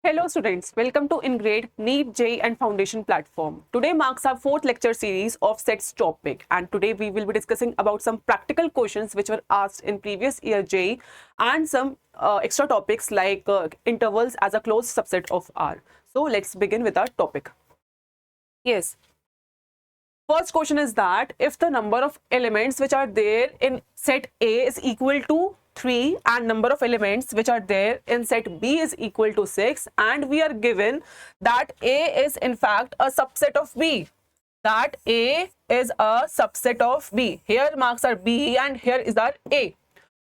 Hello students, welcome to InGrade, NEET, JEE and Foundation platform. Today marks our fourth lecture series of SETS topic, and today we will be discussing about some practical questions which were asked in previous year JEE and some extra topics like intervals as a closed subset of R. So let's begin with our topic. Yes. First question is that if the number of elements which are there in set A is equal to 3 and number of elements which are there in set B is equal to 6, and we are given that A is in fact a subset of B. That A is a subset of B. Here marks are B and here is our A.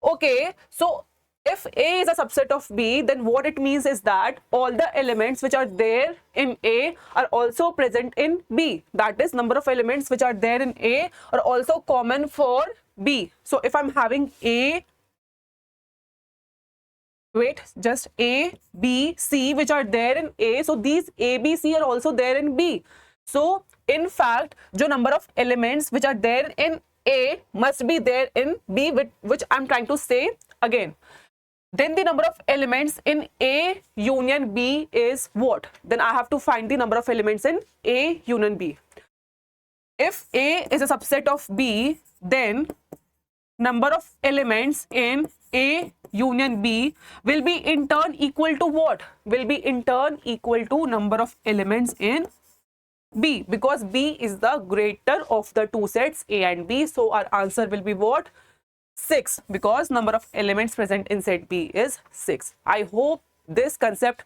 Okay, so if A is a subset of B, then what it means is that all the elements which are there in A are also present in B. That is, number of elements which are there in A are also common for B. So if I'm having A, just A, B, C which are there in A, so these A, B, C are also there in B. So in fact, the number of elements which are there in A must be there in B, which I'm trying to say again. Then the number of elements in A union B is what? Then I have to find the number of elements in A union B. If A is a subset of B, then number of elements in A union B will be in turn equal to what? Will be in turn equal to number of elements in B, because B is the greater of the two sets A and B. So our answer will be what? 6, because number of elements present in set B is 6. I hope this concept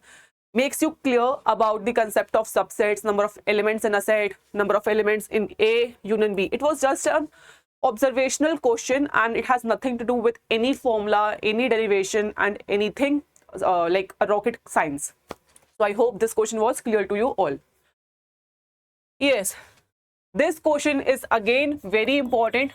makes you clear about the concept of subsets, number of elements in a set, number of elements in A union B. It was just an observational question and it has nothing to do with any formula, any derivation and anything like a rocket science. So I hope this question was clear to you all. Yes, this question is again very important.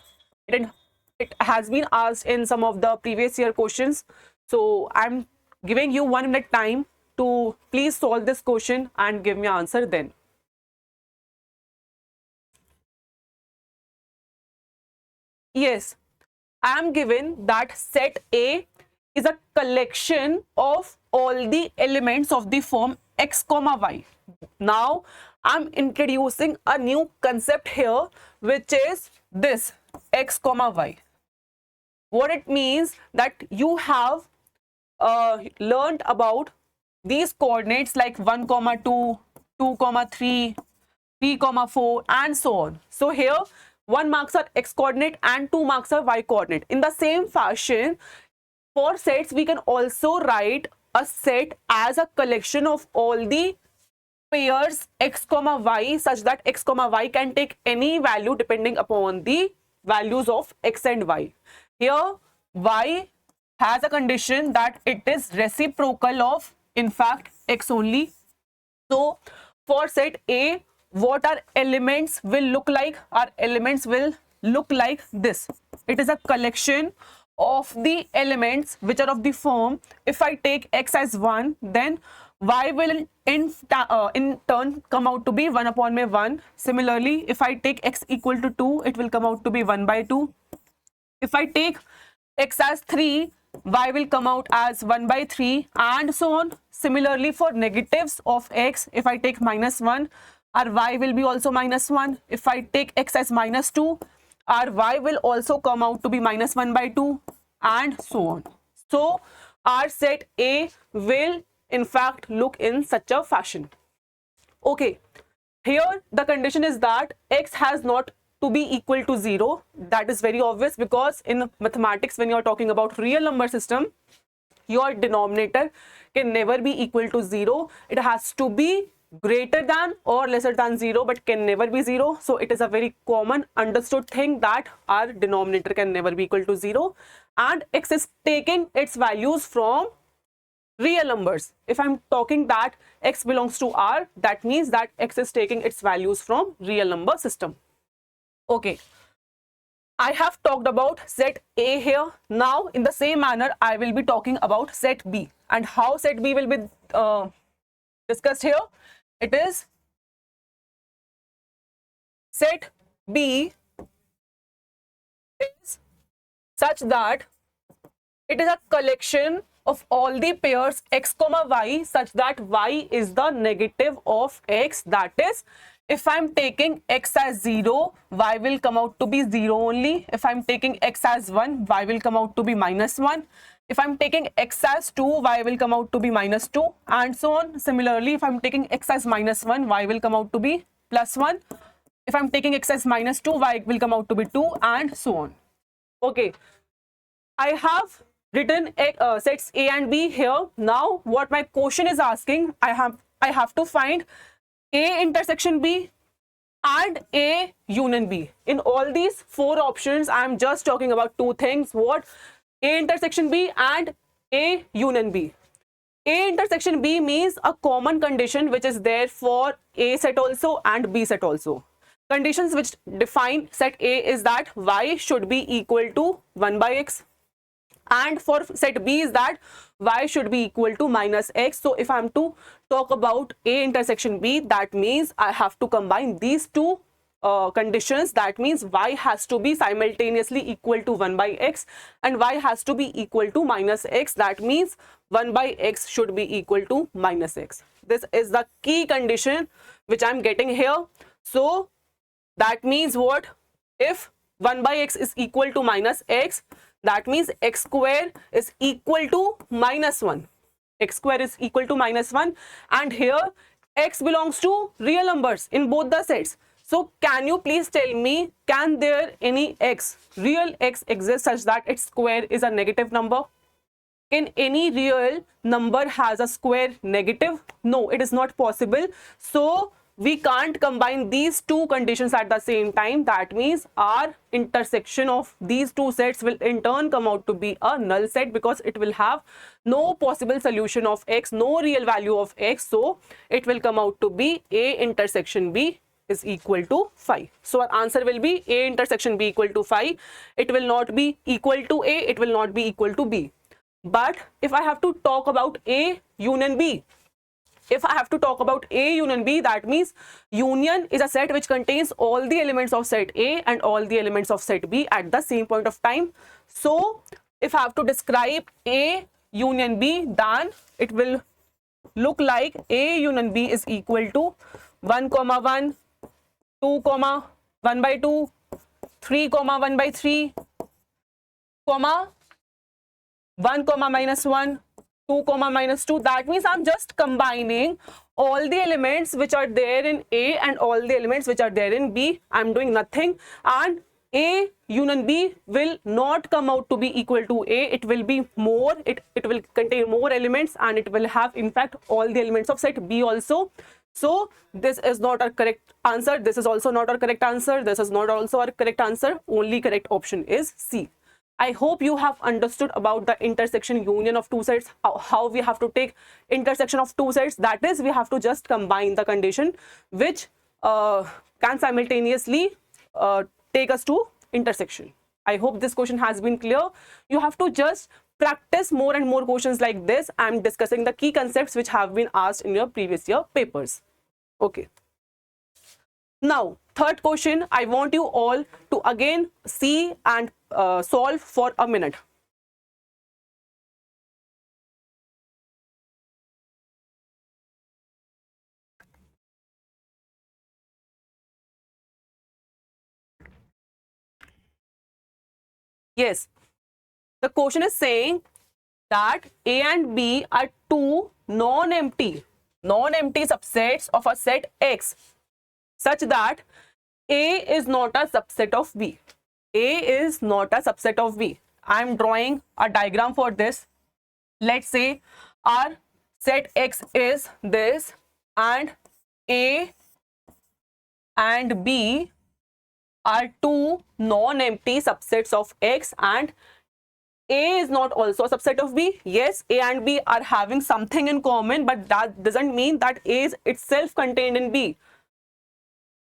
It has been asked in some of the previous year questions. So I'm giving you 1 minute time to please solve this question and give me an answer then. Yes, I am given that set A is a collection of all the elements of the form x comma y. Now I'm introducing a new concept here, which is this x comma y. What it means that you have learned about these coordinates like 1 comma 2, 2 comma 3, 3 comma 4 and so on. So here 1 marks are x coordinate and 2 marks are y coordinate. In the same fashion, for sets we can also write a set as a collection of all the pairs x comma y, such that x comma y can take any value depending upon the values of x and y. Here y has a condition that it is reciprocal of in fact x only. So for set A, what our elements will look like? Our elements will look like this. It is a collection of the elements which are of the form, if I take x as 1, then y will in turn come out to be 1 upon 1. Similarly, if I take x equal to 2, it will come out to be 1 by 2. If I take x as 3, y will come out as 1 by 3 and so on. Similarly, for negatives of x, if I take -1, our y will be also -1. If I take x as -2, our y will also come out to be -1 by 2 and so on. So our set A will in fact look in such a fashion. Okay, here the condition is that x has not to be equal to 0. That is very obvious, because in mathematics, when you are talking about real number system, your denominator can never be equal to 0. It has to be greater than or lesser than 0, but can never be 0. So it is a very common understood thing that our denominator can never be equal to 0, and x is taking its values from real numbers. If I'm talking that x belongs to R, that means that x is taking its values from real number system. Okay, I have talked about set A here. Now in the same manner, I will be talking about set B, and how set B will be discussed here. It is set B is such that it is a collection of all the pairs x comma y such that y is the negative of x. That is, if I'm taking x as 0, y will come out to be 0 only. If I'm taking x as 1, y will come out to be minus 1. If I'm taking x as 2, y will come out to be minus 2, and so on. Similarly, if I'm taking x as minus 1, y will come out to be plus 1. If I'm taking x as minus 2, y will come out to be 2, and so on. Okay, I have written sets A and B here. Now, what my question is asking, I have to find A intersection B and A union B. In all these four options, I am just talking about two things. What? A intersection B and A union B. A intersection B means a common condition which is there for A set also and B set also. Conditions which define set A is that y should be equal to 1 by x, and for set B is that y should be equal to minus x. So if I am to talk about A intersection B, that means I have to combine these two conditions. That means y has to be simultaneously equal to 1 by x and y has to be equal to minus x. That means 1 by x should be equal to minus x. This is the key condition which I am getting here. So that means what? If 1 by x is equal to minus x, that means x square is equal to minus 1. X square is equal to minus 1, and here x belongs to real numbers in both the sets. So can you please tell me, can there any x, real x exist such that its square is a negative number? Can any real number has a square negative? No, it is not possible. So we can't combine these two conditions at the same time. That means our intersection of these two sets will in turn come out to be a null set, because it will have no possible solution of x, no real value of x. So it will come out to be A intersection B is equal to phi. So our answer will be A intersection B equal to phi. It will not be equal to A, it will not be equal to B. But if I have to talk about A union B, if I have to talk about A union B, that means union is a set which contains all the elements of set A and all the elements of set B at the same point of time. So if I have to describe A union B, then it will look like A union B is equal to 1 comma 1, 2 comma 1 by 2, 3 comma 1 by 3, comma 1 comma minus 1, 2 comma minus 2. That means I'm just combining all the elements which are there in A and all the elements which are there in B. I'm doing nothing, and A union B will not come out to be equal to A. It will be more, it will contain more elements, and it will have in fact all the elements of set B also. So this is not our correct answer. This is also not our correct answer. This is not also our correct answer. Only correct option is C. I hope you have understood about the intersection union of two sets, how we have to take intersection of two sets. That is, we have to just combine the condition which can simultaneously take us to intersection. I hope this question has been clear. You have to just practice more and more questions like this. I am discussing the key concepts which have been asked in your previous year papers. Okay. Now, third question, I want you all to again see and solve for a minute. Yes, the question is saying that A and B are two non-empty subsets of a set X such that A is not a subset of B. A is not a subset of B. I am drawing a diagram for this. Let's say our set X is this, and A and B are two non-empty subsets of X, and A is not also a subset of B. Yes, A and B are having something in common, but that doesn't mean that A is itself contained in B.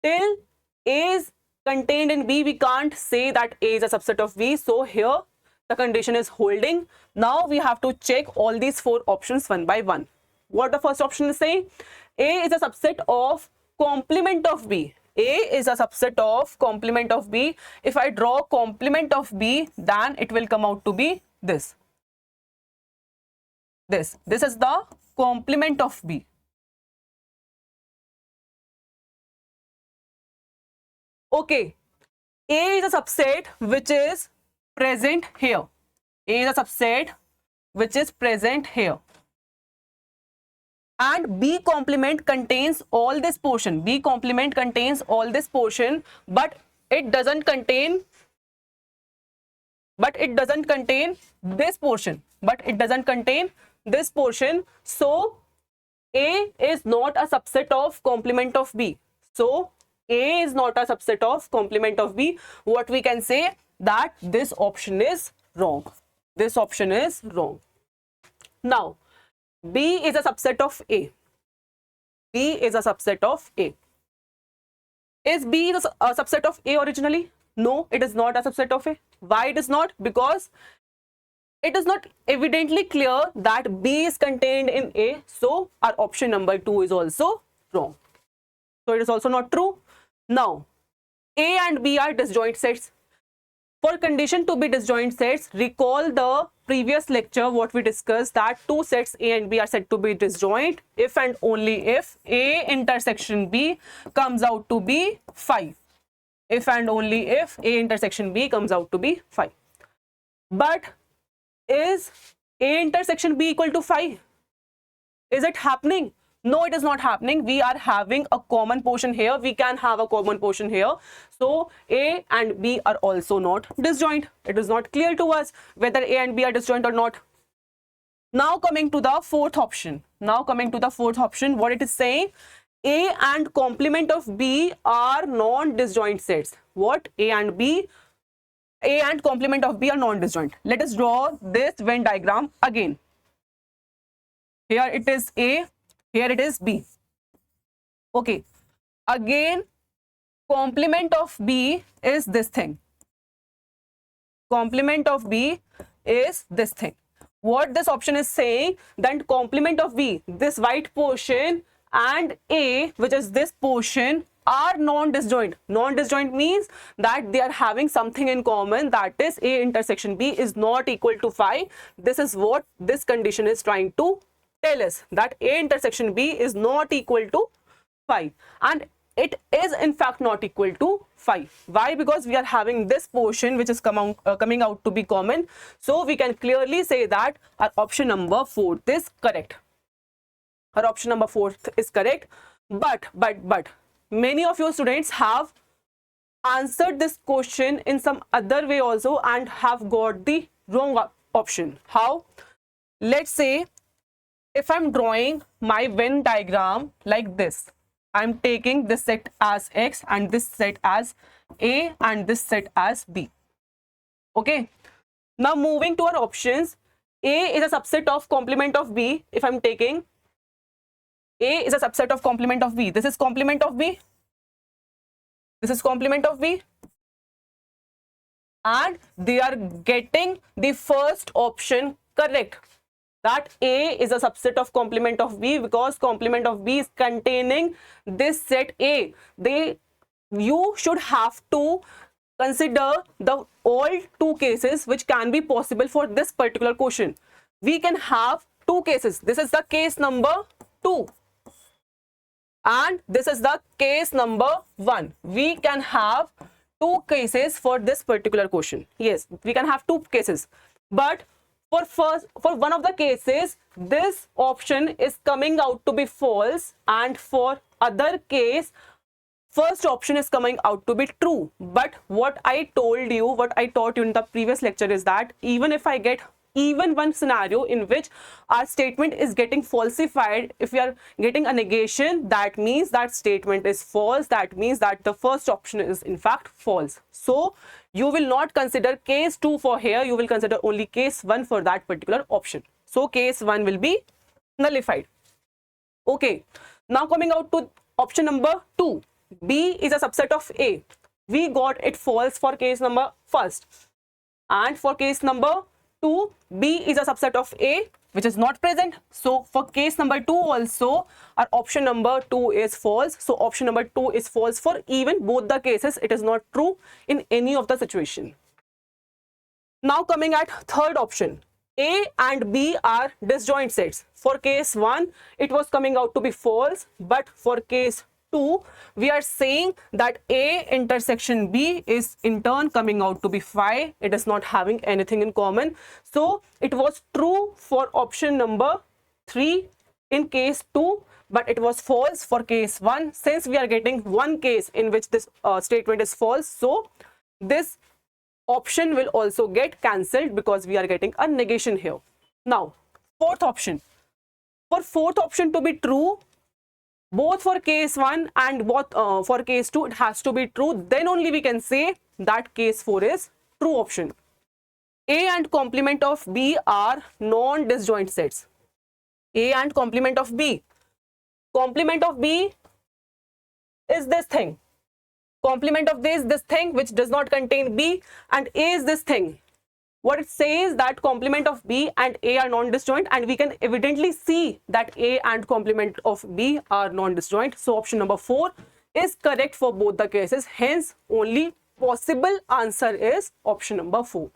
Till A is contained in B, we can't say that A is a subset of B. So here the condition is holding. Now we have to check all these four options one by one. What the first option is saying? A is a subset of complement of B. A is a subset of complement of B. If I draw complement of B, then it will come out to be this. This is the complement of B. Okay, A is a subset which is present here. A is a subset which is present here. And B complement contains all this portion. B complement contains all this portion, but it doesn't contain this portion. So A is not a subset of complement of B. So A is not a subset of complement of B. What we can say, that this option is wrong. This option is wrong. Now, B is a subset of A. B is a subset of A. Is B a subset of A originally? No, it is not a subset of A. Why it is not? Because it is not evidently clear that B is contained in A. So our option number 2 is also wrong. So it is also not true. Now, A and B are disjoint sets. For condition to be disjoint sets, recall the previous lecture what we discussed, that two sets A and B are said to be disjoint if and only if A intersection B comes out to be 5. If and only if A intersection B comes out to be 5. But is A intersection B equal to 5? Is it happening? No, it is not happening. We are having a common portion here. We can have a common portion here. So A and B are also not disjoint. It is not clear to us whether A and B are disjoint or not. Now coming to the fourth option. What it is saying, A and complement of B are non-disjoint sets. What? A and complement of B are non-disjoint. Let us draw this Venn diagram again. Here it is A, here it is B. Okay, again complement of B is this thing. Complement of B is this thing. What this option is saying, then complement of B, this white portion, and A, which is this portion, are non-disjoint. Non-disjoint means that they are having something in common, that is A intersection B is not equal to 5. This is what this condition is trying to tell us, that A intersection B is not equal to 5, and it is in fact not equal to 5. Why? Because we are having this portion which is coming out to be common. So we can clearly say that our option number 4 is correct. Our option number 4 is correct. But many of your students have answered this question in some other way also and have got the wrong option. How? Let's say if I'm drawing my Venn diagram like this, I'm taking this set as X and this set as A and this set as B. Okay. Now moving to our options, A is a subset of complement of B. If I'm taking A is a subset of complement of B, this is complement of B. This is complement of B. And they are getting the first option correct, that A is a subset of complement of B, because complement of B is containing this set A. You should have to consider the all two cases which can be possible for this particular question. We can have two cases. This is the case number 2 and this is the case number 1. We can have two cases for this particular question. Yes, we can have two cases, but for one of the cases, this option is coming out to be false, and for other case, first option is coming out to be true. But what I taught you in the previous lecture is that even if I get even one scenario in which our statement is getting falsified, if we are getting a negation, that means that statement is false. That means that the first option is in fact false. So you will not consider case 2 for here, you will consider only case 1 for that particular option. So case 1 will be nullified. Okay, now coming out to option number 2, B is a subset of A. We got it false for case number first, and for case number 2, B is a subset of A which is not present. So for case number 2 also, our option number 2 is false. So option number 2 is false for even both the cases. It is not true in any of the situation. Now coming at third option, A and B are disjoint sets. For case 1, it was coming out to be false, but for case 2, we are saying that A intersection B is in turn coming out to be phi. It is not having anything in common. So it was true for option number 3 in case 2, but it was false for case 1. Since we are getting one case in which this statement is false, so this option will also get cancelled because we are getting a negation here. Now, fourth option. For fourth option to be true, both for case 1 and both for case 2, it has to be true. Then only we can say that case 4 is true option. A and complement of B are non-disjoint sets. A and complement of B. Complement of B is this thing. Complement of this thing which does not contain B, and A is this thing. What it says that complement of B and A are non-disjoint, and we can evidently see that A and complement of B are non-disjoint. So option number 4 is correct for both the cases. Hence, only possible answer is option number 4.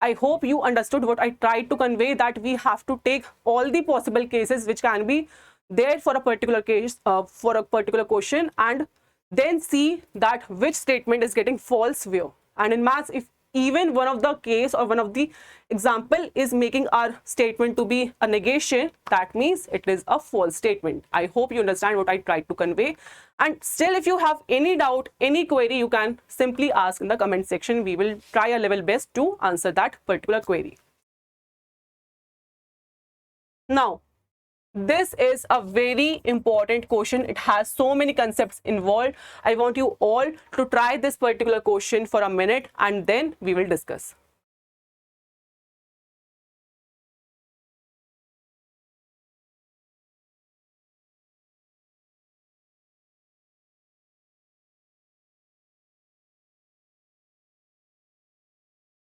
I hope you understood what I tried to convey, that we have to take all the possible cases which can be there for a particular case, for a particular question, and then see that which statement is getting false where. And in maths, if even one of the case or one of the example is making our statement to be a negation, that means it is a false statement. I hope you understand what I tried to convey. And still, if you have any doubt, any query, you can simply ask in the comment section. We will try our level best to answer that particular query. Now, this is a very important question. It has so many concepts involved. I want you all to try this particular question for a minute and then we will discuss.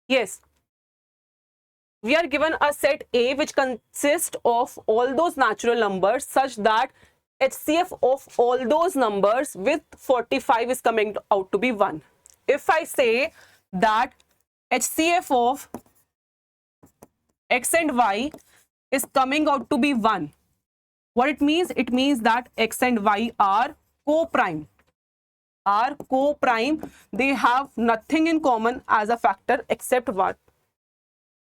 Yes. We are given a set A which consists of all those natural numbers such that HCF of all those numbers with 45 is coming out to be 1. If I say that HCF of X and Y is coming out to be 1, what it means? It means that X and Y are co-prime. They have nothing in common as a factor except what?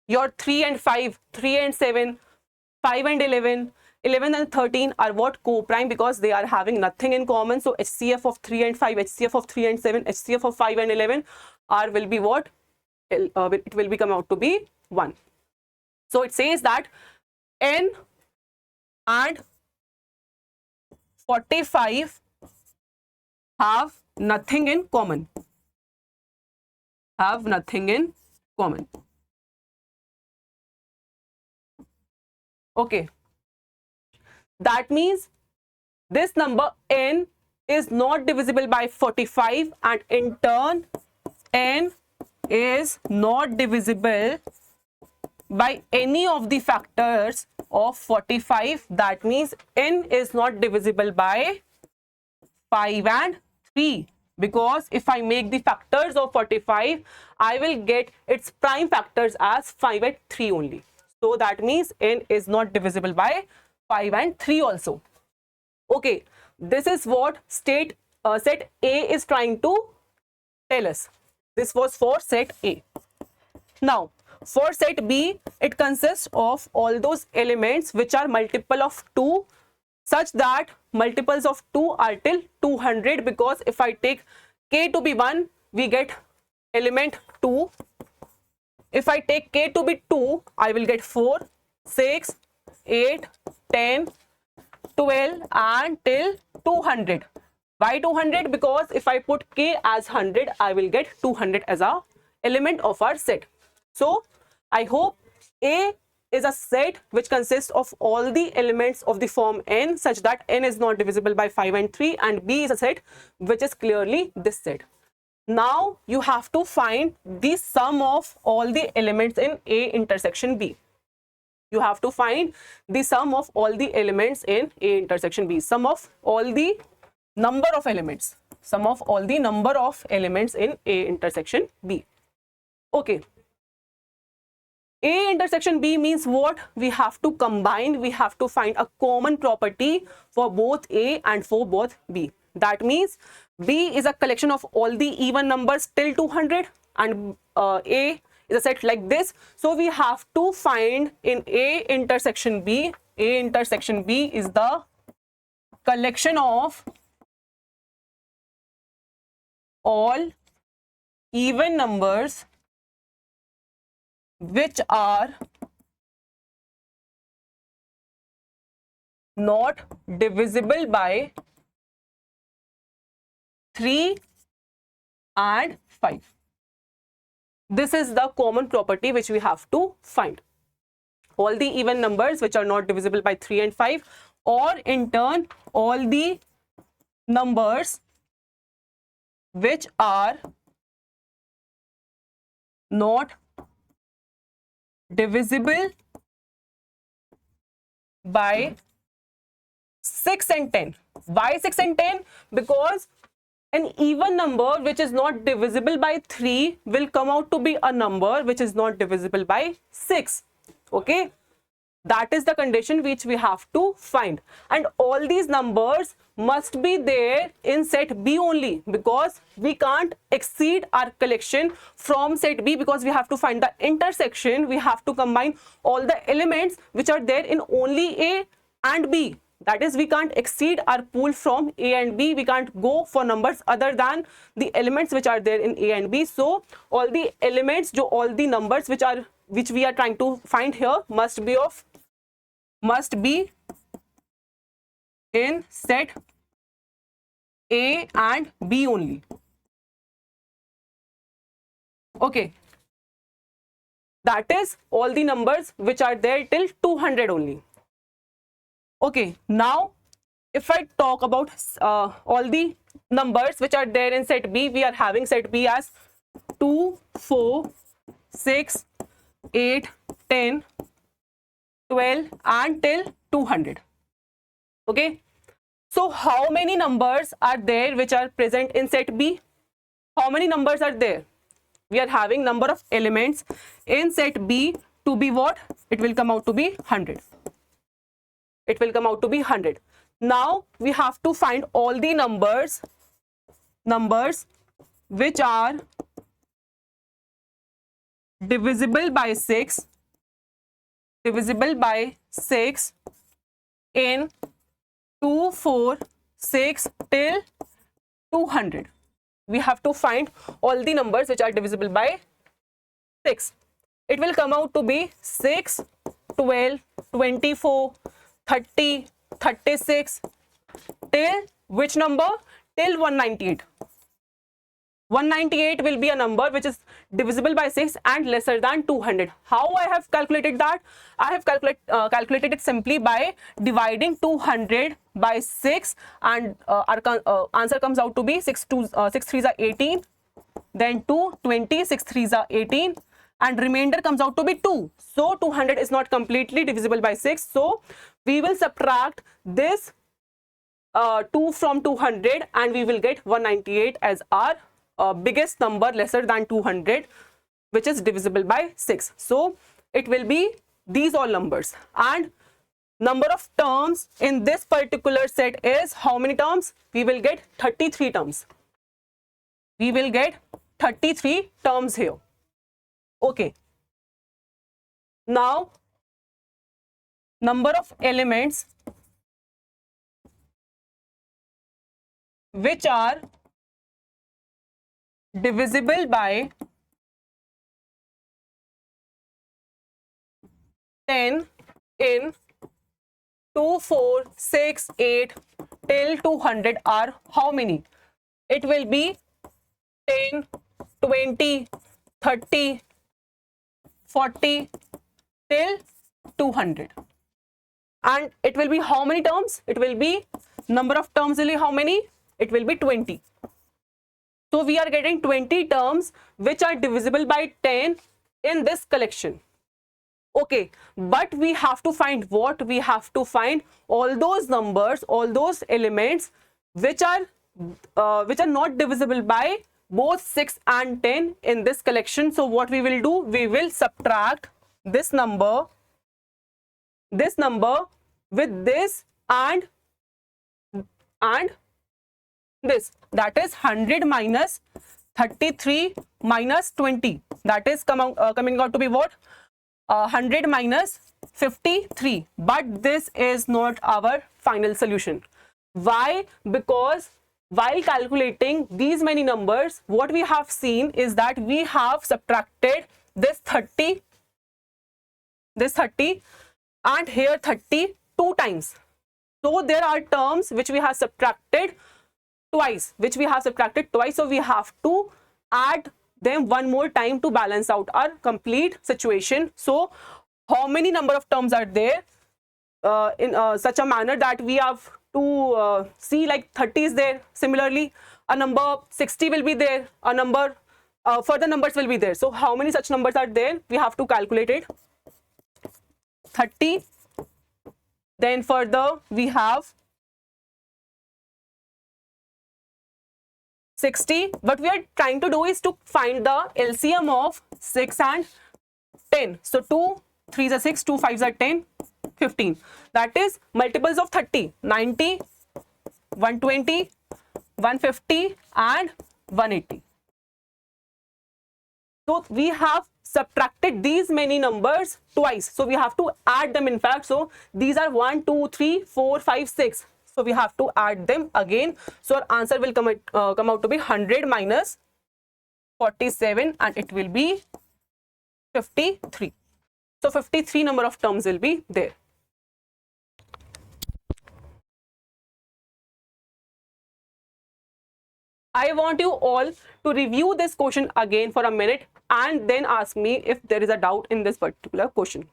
Your 3 and 5, 3 and 7, 5 and 11, 11 and 13 are what? Co-prime, because they are having nothing in common. So HCF of 3 and 5, HCF of 3 and 7, HCF of 5 and 11 will be what? It will become out to be 1. So it says that N and 45 have nothing in common. Okay, that means this number N is not divisible by 45, and in turn N is not divisible by any of the factors of 45. That means N is not divisible by 5 and 3, because if I make the factors of 45, I will get its prime factors as 5 and 3 only. So that means N is not divisible by 5 and 3 also. Okay, this is what set A is trying to tell us. This was for set A. Now, for set B, it consists of all those elements which are multiple of 2, such that multiples of 2 are till 200, because if I take K to be 1, we get element 2. If I take K to be 2, I will get 4, 6, 8, 10, 12 and till 200. Why 200? Because if I put K as 100, I will get 200 as a element of our set. So I hope A is a set which consists of all the elements of the form N, such that N is not divisible by 5 and 3, and B is a set which is clearly this set. Now you have to find the sum of all the elements in A intersection B. You have to find the sum of all the elements in A intersection B. Sum of all the number of elements. Sum of all the number of elements in A intersection B. Okay. A intersection B means what? We have to combine, we have to find a common property for both A and for both B. That means B is a collection of all the even numbers till 200 and A is a set like this. So we have to find in A intersection B is the collection of all even numbers which are not divisible by 3 and 5. This is the common property which we have to find. All the even numbers which are not divisible by 3 and 5, or in turn all the numbers which are not divisible by 6 and 10. Why 6 and 10? Because an even number which is not divisible by 3 will come out to be a number which is not divisible by 6. Okay, that is the condition which we have to find, and all these numbers must be there in set B only, because we can't exceed our collection from set B, because we have to find the intersection. We have to combine all the elements which are there in only A and B. That is, we can't exceed our pool from A and B. We can't go for numbers other than the elements which are there in A and B. So all the elements, all the numbers which we are trying to find here must be in set A and B only. Okay, that is all the numbers which are there till 200 only. Okay, now if I talk about all the numbers which are there in set B, we are having set B as 2, 4, 6, 8, 10, 12 and till 200. Okay, so how many numbers are there which are present in set B? How many numbers are there? We are having number of elements in set B to be what? It will come out to be 100. It will come out to be 100. Now we have to find all the numbers which are divisible by 6 in 2, 4, 6 till 200. We have to find all the numbers which are divisible by 6. It will come out to be 6, 12, 24, 30, 36 till which number? Till 198. 198 will be a number which is divisible by 6 and lesser than 200. How I have calculated that? I have calculated it simply by dividing 200 by 6, and our answer comes out to be 6 3s are 18, then 2 20, 6 3s are 18, and remainder comes out to be 2. So 200 is not completely divisible by 6. So we will subtract this 2 from 200 and we will get 198 as our biggest number lesser than 200 which is divisible by 6. So it will be these all numbers, and number of terms in this particular set is how many terms? We will get 33 terms. We will get 33 terms here. Okay, now number of elements which are divisible by 10 in 2, 4, 6, 8 till 200 are how many? It will be 10, 20, 30, 40 till 200. And it will be how many terms? It will be number of terms will be how many? It will be 20. So we are getting 20 terms which are divisible by 10 in this collection. Okay, but we have to find what? We have to find all those numbers, all those elements which are not divisible by both 6 and 10 in this collection. So what we will do? We will subtract this number with this and this, that is 100 minus 33 minus 20, that is coming out to be what? 100 minus 53. But this is not our final solution. Why? Because while calculating these many numbers, what we have seen is that we have subtracted this 30 and here 30 two times. So there are terms which we have subtracted twice, so we have to add them one more time to balance out our complete situation. So how many number of terms are there in such a manner that we have to see, like 30 is there, similarly a number 60 will be there, a number further numbers will be there. So how many such numbers are there? We have to calculate it. 30, then further we have 60. What we are trying to do is to find the LCM of 6 and 10. So 2 3s are 6, 2 5s are 10, 15. That is multiples of 30, 90, 120, 150 and 180. So we have subtracted these many numbers twice, so we have to add them in fact. So these are 1 2 3 4 5 6, so we have to add them again. So our answer will come out to be 100 minus 47 and it will be 53. So 53 number of terms will be there. I want you all to review this question again for a minute and then ask me if there is a doubt in this particular question.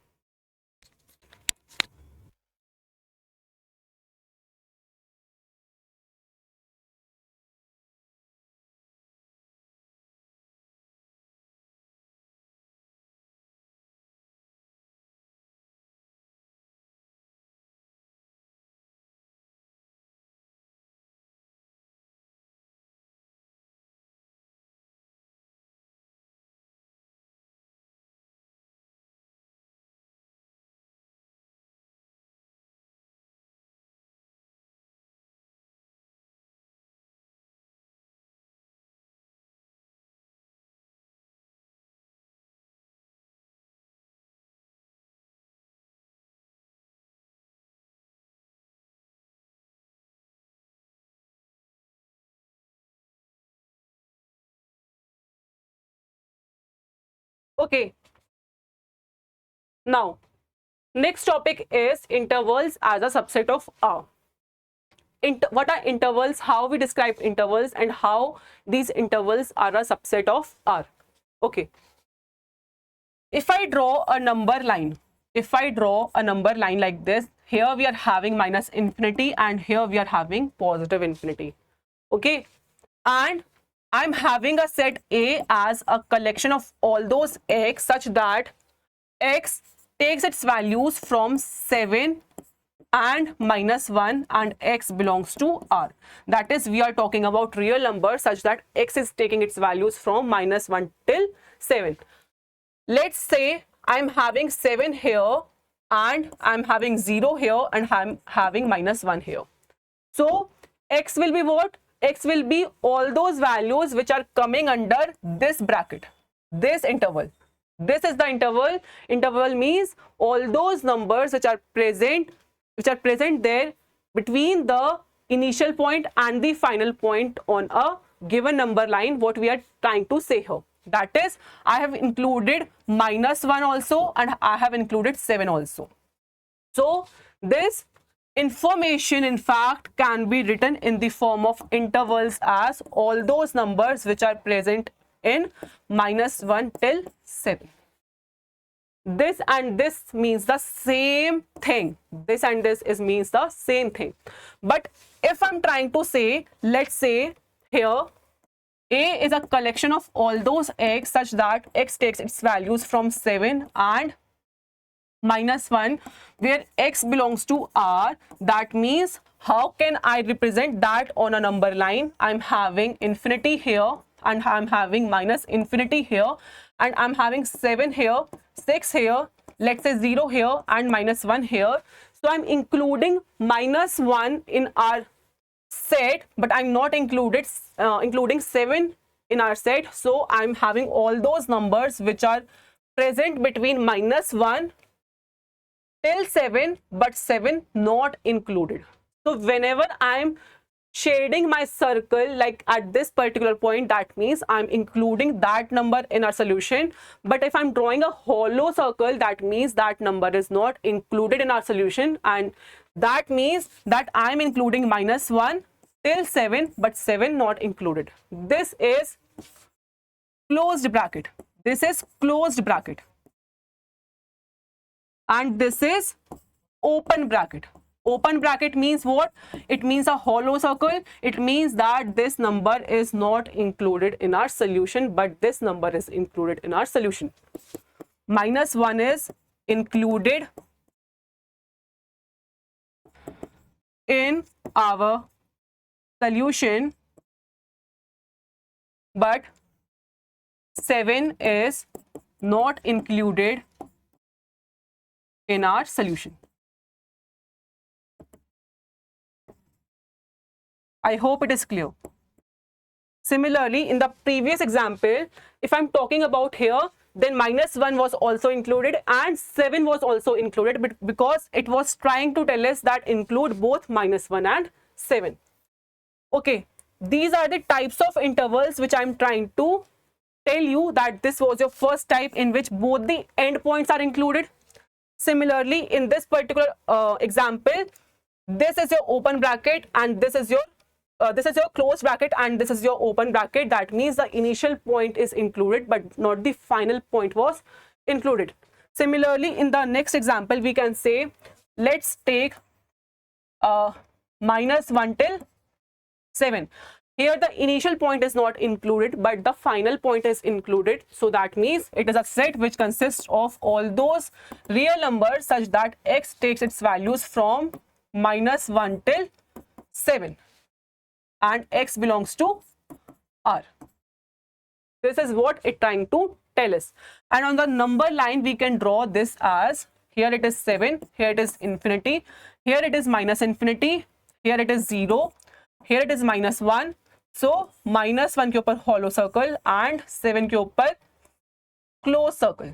Okay. Now, next topic is intervals as a subset of R. What are intervals, how we describe intervals, and how these intervals are a subset of R. Okay. If I draw a number line, like this, here we are having minus infinity and here we are having positive infinity. Okay. And I'm having a set A as a collection of all those x such that x takes its values from 7 and minus 1 and x belongs to R. That is, we are talking about real numbers such that x is taking its values from minus 1 till 7. Let's say I'm having 7 here and I'm having 0 here and I'm having minus 1 here. So x will be what? X will be all those values which are coming under this bracket, this interval. This is the interval. Interval means all those numbers which are present there between the initial point and the final point on a given number line. What we are trying to say here, that is, I have included minus 1 also and I have included 7 also. So this information in fact can be written in the form of intervals as all those numbers which are present in minus 1 till 7. This and this means the same thing. This and this means the same thing. But if I'm trying to say, let's say here A is a collection of all those x such that x takes its values from 7 and minus 1 where x belongs to R. That means how can I represent that on a number line? I'm having infinity here and I'm having minus infinity here and I'm having 7 here, 6 here, let's say 0 here and -1 here. So I'm including -1 in our set, but I'm not including 7 in our set. So I'm having all those numbers which are present between -1 till 7, but 7 not included. So whenever I'm shading my circle like at this particular point, that means I'm including that number in our solution. But if I'm drawing a hollow circle, that means that number is not included in our solution, and that means that I'm including -1 till 7, but 7 not included. This is closed bracket. This is closed bracket. And this is open bracket. Open bracket means what? It means a hollow circle. It means that this number is not included in our solution, but this number is included in our solution. -1 is included in our solution, but 7 is not included in our solution. I hope it is clear. Similarly, in the previous example, if I'm talking about here, then -1 was also included and 7 was also included, but because it was trying to tell us that include both -1 and 7. Okay, these are the types of intervals which I'm trying to tell you that this was your first type in which both the endpoints are included. Similarly, in this particular example, this is your open bracket and this is your closed bracket and this is your open bracket. That means the initial point is included, but not the final point was included. Similarly, in the next example, we can say, let's take -1 till 7. Here the initial point is not included, but the final point is included. So that means it is a set which consists of all those real numbers such that x takes its values from -1 till 7 and x belongs to R. This is what it's trying to tell us. And on the number line, we can draw this as, here it is 7, here it is infinity, here it is -infinity, here it is 0, here it is -1. So -1 के ऊपर hollow circle and 7 के ऊपर closed circle.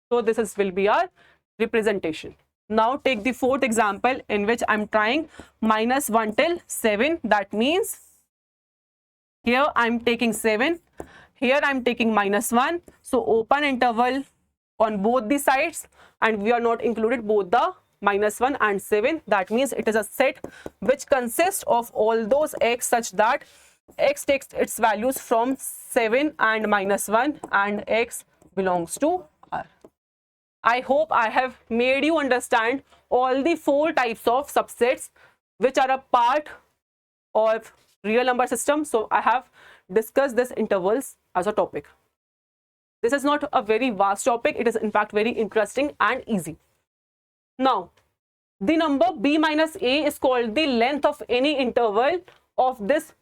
So this will be our representation. Now take the fourth example in which I'm trying -1 till 7. That means here I'm taking 7, here I'm taking -1. So open interval on both the sides, and we are not included both the -1 and 7. That means it is a set which consists of all those x such that x takes its values from 7 and -1 and x belongs to R. I hope I have made you understand all the 4 types of subsets which are a part of real number system. So I have discussed this intervals as a topic. This is not a very vast topic. It is in fact very interesting and easy. Now, the number b minus a is called the length of any interval of this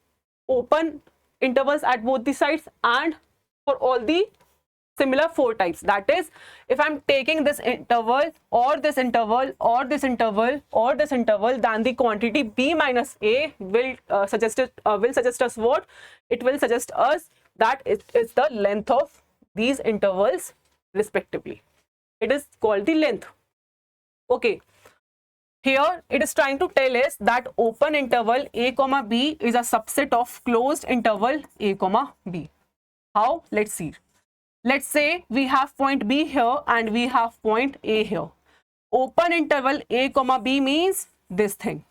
open intervals at both the sides and for all the similar 4 types. That is, if I'm taking this interval or this interval or this interval or this interval, then the quantity b minus a will suggest us what? It will suggest us that it is the length of these intervals respectively. It is called the length. Okay. Here it is trying to tell us that open interval a comma b is a subset of closed interval a comma b. How? Let's see. Let's say we have point b here and we have point a here. Open interval a comma b means this thing.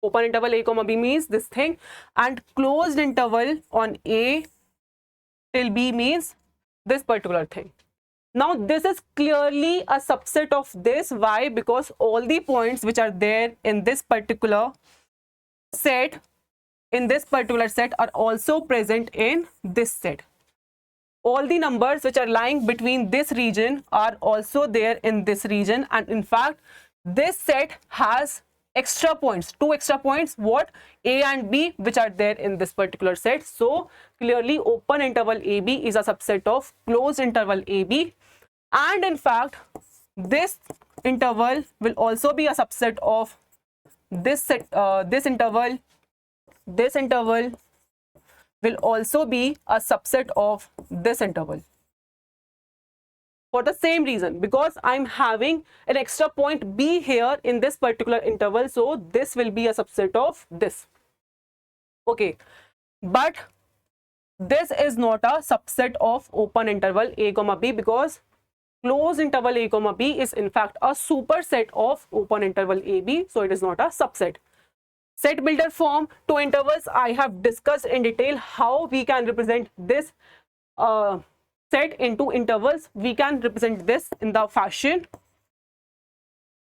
Open interval a comma b means this thing, and closed interval on a till b means this particular thing. Now this is clearly a subset of this. Why? Because all the points which are there in this particular set, are also present in this set. All the numbers which are lying between this region are also there in this region, and in fact this set has extra points, 2 extra points, what? A and B, which are there in this particular set. So clearly open interval AB is a subset of closed interval AB, and in fact this interval will also be a subset of this set. This interval will also be a subset of this interval, for the same reason, because I'm having an extra point B here in this particular interval, so this will be a subset of this. Okay, but this is not a subset of open interval a comma b, because closed interval a comma b is in fact a superset of open interval a b, so it is not a subset. Set builder form, two intervals, I have discussed in detail how we can represent this set into intervals. We can represent this in the fashion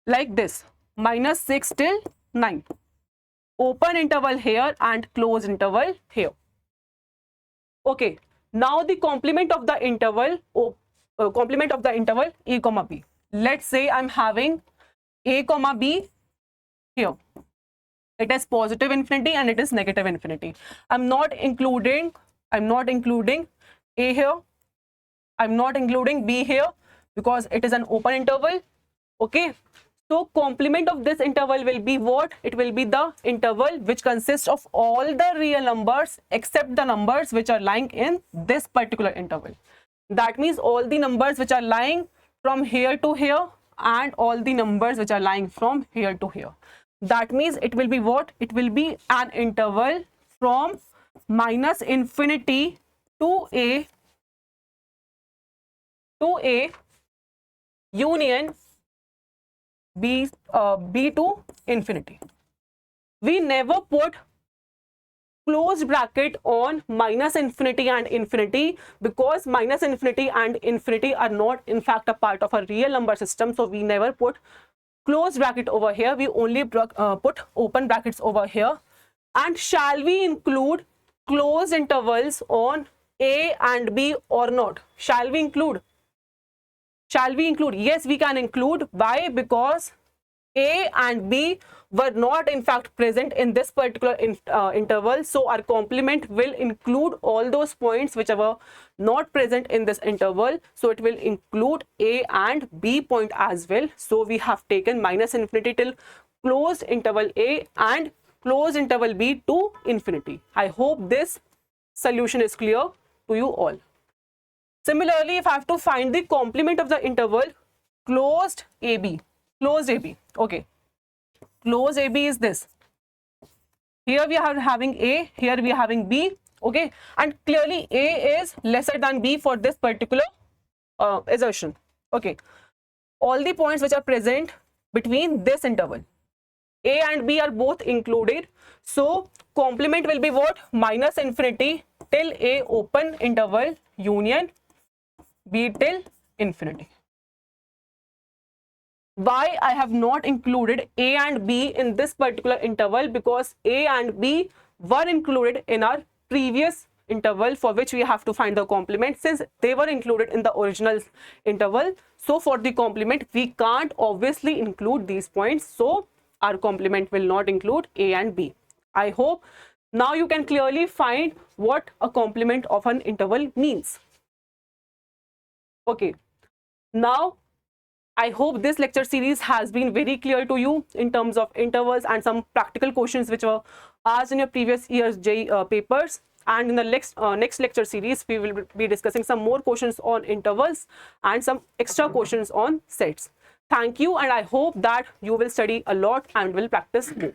like this: -6 till 9, open interval here and closed interval here. Okay, now the complement of the interval a comma b. Let's say I'm having a comma b here. It is positive infinity and it is negative infinity. I'm not including a here. I'm not including b here because it is an open interval. Okay, so complement of this interval will be what? It will be the interval which consists of all the real numbers except the numbers which are lying in this particular interval. That means all the numbers which are lying from here to here and all the numbers which are lying from here to here. That means it will be what? It will be an interval from -infinity to a union b to infinity. We never put closed bracket on -infinity and infinity, because -infinity and infinity are not in fact a part of a real number system, so we never put closed bracket over here. We only put open brackets over here. And shall we include closed intervals on a and b or not? Shall we include? Yes, we can include. Why? Because a and b were not in fact present in this particular interval, so our complement will include all those points which were not present in this interval, so it will include a and b point as well. So we have taken -infinity till closed interval a and closed interval b to infinity. I hope this solution is clear to you all. Similarly, if I have to find the complement of the interval closed AB, okay, closed AB is this. Here we are having A, here we are having B, okay, and clearly A is lesser than B for this particular assertion, okay. All the points which are present between this interval, A and B are both included, so complement will be what? -infinity till A open interval union B till infinity. Why I have not included A and B in this particular interval? Because A and B were included in our previous interval for which we have to find the complement. Since they were included in the original interval, so for the complement we can't obviously include these points, so our complement will not include A and B. I hope now you can clearly find what a complement of an interval means. Okay, now I hope this lecture series has been very clear to you in terms of intervals and some practical questions which were asked in your previous year's JEE papers. And in the next lecture series, we will be discussing some more questions on intervals and some extra questions on sets. Thank you, and I hope that you will study a lot and will practice more.